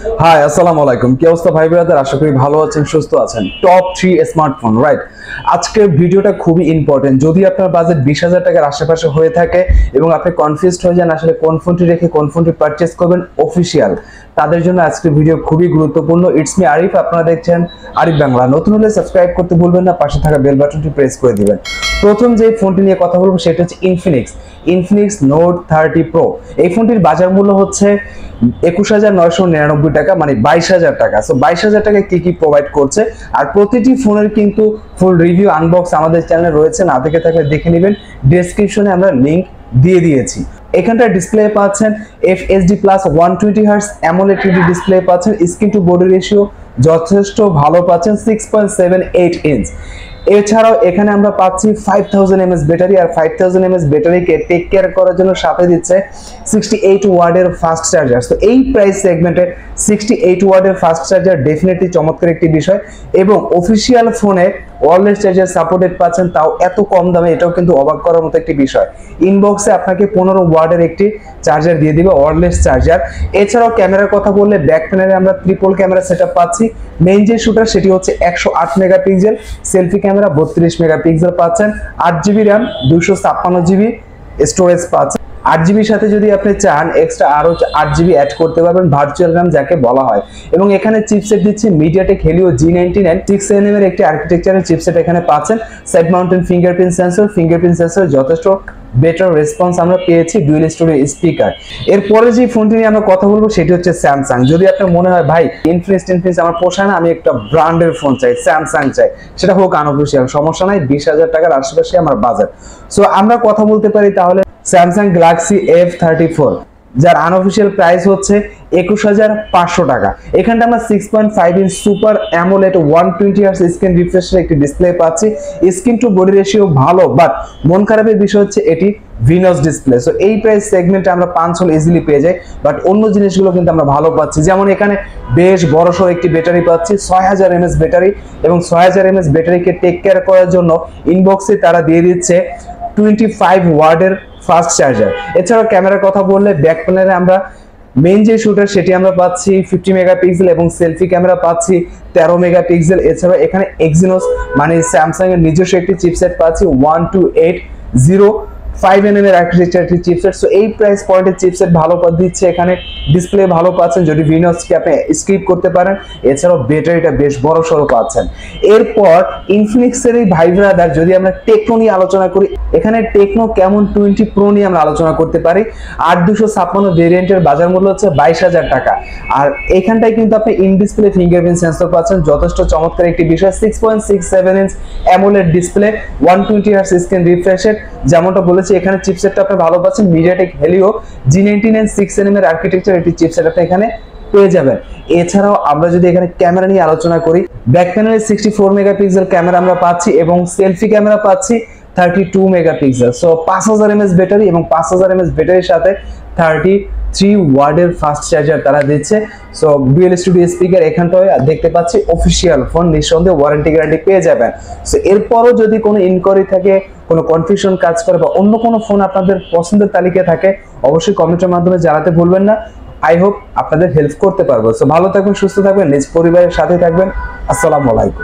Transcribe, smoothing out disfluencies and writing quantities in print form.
High, আসসালামু আলাইকুম। কি অবস্থা ভাই ব্রাদার? আশা করি ভালো আছেন, সুস্থ আছেন। Top 3 smartphone, right? আজকের ভিডিওটা খুবই ইম্পর্টেন্ট। যদি আপনার বাজেট 20,000 টাকার আশেপাশে হয়ে থাকে এবং আপনি কনফিউজড হয়ে যান আসলে কোন ফোনটি রেখে কোন ফোনটি পারচেজ করবেন অফিশিয়াল, তাদের জন্য আজকের ভিডিও খুবই গুরুত্বপূর্ণ। ইটস মি আরিফ, আপনারা দেখছেন আরিফ বাংলা। নতুন হলে সাবস্ক্রাইব করতে ভুলবেন না, পাশে থাকা বেল বাটনটি প্রেস করে দিবেন। প্রথম যে ফোনটি নিয়ে কথা বলবো সেটা হচ্ছে ইনফিনিক্স নোট 30 প্রো। এই ফোনটির বাজার মূল্য হচ্ছে 21,999 টাকা, মানে 22,000 টাকা। সো 22,000 টাকায় কি কি প্রোভাইড করছে, আর প্রতিটি ফোনের কিন্তু ফুল রিভিউ আনবক্স আমাদের চ্যানেলে রয়েছে, না দেখে থাকলে দেখে নেবেন। ডেসক্রিপশনে আমরা লিংক দিয়ে দিয়েছি। এখানটা ডিসপ্লে পাচ্ছেন FHD+ 120 Hz অ্যামোলেড ডিসপ্লে পাচ্ছেন। স্ক্রিন টু বডি রেশিও যথেষ্ট ভালো পাচ্ছেন, 6.78 ইঞ্চ। এছাড়াও এখানে আমরা পাচ্ছি 5000 mAh ব্যাটারি, আর 5000 mAh ব্যাটারিকে টেক কেয়ার করার জন্য সাথে দিচ্ছে 68 ওয়াটের ফাস্ট চার্জার। তো এই প্রাইস সেগমেন্টে 68 ওয়াটের ফাস্ট চার্জার ডেফিনেটলি চমৎকার একটি বিষয়, এবং অফিসিয়াল ফোনে ওয়্যারলেস চার্জার সাপোর্টেড পাচ্ছেন, তাও এত কম দামে। এটাও কিন্তু অবাক করার মতো একটি বিষয়। ইনবক্সে আপনাকে 15 ওয়াটের একটি চার্জার দিয়ে দিবে, ওয়্যারলেস চার্জার। এছাড়াও ক্যামেরার কথা বললে ব্যাক প্যানেলে আমরা ট্রিপল ক্যামেরা সেটআপ পাচ্ছি। মেইন যে শুটার সেটি হচ্ছে 108 মেগাপিক্সেল, সেলফি ক্যামেরা 32 মেগাপিক্সেল পাচ্ছেন। 8GB র্যাম, 256GB স্টোরেজ পাচ্ছেন। 8GBর সাথে যদি আপনি চান এক্সট্রা আরো 8GB অ্যাড করতে পারবেন, ভার্চুয়াল র্যাম যাকে বলা হয়। এবং এখানে চিপসেট দিচ্ছে MediaTek Helio G99 6nm এর একটি আর্কিটেকচারের চিপসেট এখানে পাচ্ছেন। সাইড মাউন্টেন ফিঙ্গারপ্রিন্ট সেন্সর যথেষ্ট বেটার রেসপন্স আমরা পেয়েছি। Dual storage speaker. এরপরে যে ফোনটি নিয়ে আমরা কথা বলবো সেটি হচ্ছে স্যামসাং। যদি আপনার মনে হয় ভাই ইনফিনিক্স আমার পোষায় না, আমি একটা ব্র্যান্ডের ফোন চাই, স্যামসাং চাই, সেটা হোক আনঅফিশিয়াল, সমস্যা নাই, 20,000 টাকার আশেপাশে আমার বাজেট। সো আমরা কথা বলতে পারি তাহলে স্যামসাং গ্যালাক্সি F34, যার আনঅফিশিয়াল প্রাইস হচ্ছে 21,500 টাকা। এখানটা আমরা 6.5 inch super AMOLED 120 Hz screen রিফ্রেশের একটি ডিসপ্লে পাচ্ছি। স্ক্রিন টু বডি রেশিও ভালো, বাট মন খারাপের বিষয় হচ্ছে এটি ভিনাস ডিসপ্লে। সো এই প্রাইস সেগমেন্টে আমরা 500 ইজিলি পেয়ে যাই, বাট অন্য জিনিসগুলো কিন্তু আমরা ভালো পাচ্ছি। যেমন এখানে বেশ বড়সড় একটি ব্যাটারি পাচ্ছি, 6000 mAh ব্যাটারি, এবং 6000 mAh ব্যাটারিকে টেক কেয়ার করার জন্য ইনবক্সে তারা দিয়ে দিচ্ছে 25 ওয়াটের ফাস্ট চার্জার। এছাড়াও ক্যামেরার কথা বললে ব্যাক প্যানেলে আমরা মেইন যে শুটার সেটি আমরা পাচ্ছি 50 মেগাপিক্সেল, এবং সেলফি ক্যামেরা পাচ্ছি 13 মেগাপিক্সেল। এছাড়াও এখানে এক্সিনোস মানে স্যামসাং এর নিজস্ব একটি চিপসেট পাচ্ছি 1280 এর আর্কিটেকচার একটি চিপসেট। সো এই প্রাইস পয়েন্টের চিপসেট ভালো দিচ্ছে। এখানে ডিসপ্লে ভালো পাচ্ছেন, যদি ভিনোসকে আপনি স্কিপ করতে পারেন। এছাড়াও ব্যাটারিটা বেশ বড় সড়ো পাচ্ছেন। এরপর ইনফিনিক্সের এই ভাই ব্রাদার, যদি আমরা টেকনো নিয়ে আলোচনা করি, এখানে টেকনো কেমন 20 প্রো নিয়ে আমরা আলোচনা করতে পারি। 8256 ভেরিয়েন্টের বাজার মূল্য হচ্ছে 22,000 টাকা। আর এখানটায় কিন্তু আপনি ইন ডিসপ্লে ফিঙ্গারপ্রিন্ট সেন্সর পাচ্ছেন, যথেষ্ট চমৎকার একটি বিষয়। 6.67 inch AMOLED display, 120 Hz screen রিফ্রেশের, যেমনটা বলেছি। এখানে চিপসেটটা আপনি ভালো পাচ্ছেন, MediaTek Helio G99 6nm এর আর্কিটেকচার একটি চিপসেট আপনি এখানে পেয়ে যাবেন। এছাড়াও আমরা যদি এখানে ক্যামেরা নিয়ে আলোচনা করি, ব্যাক প্যানেলে 64 মেগাপিক্সেল ক্যামেরা আমরা পাচ্ছি, এবং সেলফি ক্যামেরা পাচ্ছি 32 মেগাপিক্সেল। সো 5000 mAh ব্যাটারি, এবং 5000 mAh ব্যাটারির সাথে 33 ওয়াটের ফাস্ট চার্জার তারা দিচ্ছে। সো ডুয়েল স্টুডিও স্পিকার এখানটায় দেখতে পাচ্ছি। অফিশিয়াল ফোন, নিঃসন্দেহে ওয়ারেন্টি গ্যারান্টি পেয়ে যাবেন। সো এরপরও যদি কোনো ইনকোয়ারি থাকে, কোনো কনফিউশন কাজ করে, বা অন্য কোনো ফোন আপনাদের পছন্দের তালিকায় থাকে, অবশ্যই কমেন্টের মাধ্যমে জানাতে ভুলবেন না। আই হোপ আপনাদের হেল্প করতে পারবো। সো ভালো থাকবেন, সুস্থ থাকবেন, নিজ পরিবারের সাথে থাকবেন। আসসালামু আলাইকুম।